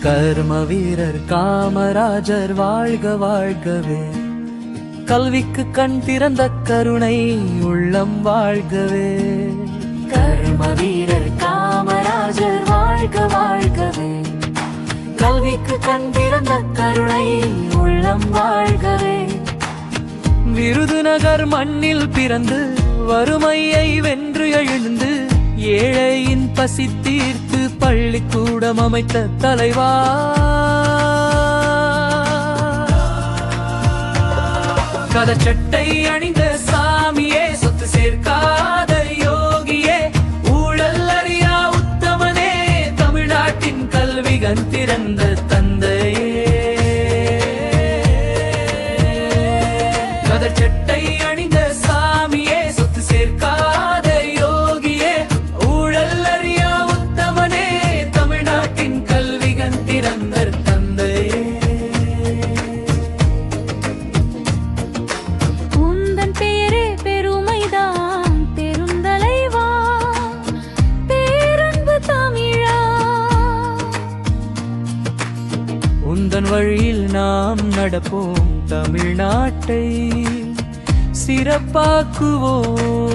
கர்ம வீரர் காமராஜர் வாழ்க வாழ்கவே. கல்விக்கு கண் திறந்த கருணை உள்ளம் வாழ்கவே. கர்ம வீரர் காமராஜர் வாழ்க வாழ்கவே. கல்விக்கு கண் திறந்த கருணை உள்ளம் வாழ்கவே. விருதுநகர் மண்ணில் பிறந்து வறுமையை வென்று எழுந்து ஏழையின் பசி தீர்த்து பள்ளிக்கூடம் அமைத்த தலைவா. கதச்சட்டை அணிந்த சாமியே, சொத்து சேர்க்காத யோகியே, ஊழல் அறியா உத்தமனே, தமிழ்நாட்டின் கல்வி கண் திறந்த தந்தையே. கதச்சட்டை அணிந்த சாமியே, சொத்து சேர்க்காத யோகியே, ஊழல் அறியா உத்தமனே, தமிழ்நாட்டின் கல்வி கண் திறந்த தந்தையே. உந்தன் பேரே பெருமைதான் பெருந்தலைவா, பேரன்பு தமிழா. உந்தன் வழியில் நாம் நடப்போம், தமிழ்நாட்டை சிறப்பாக்குவோம்.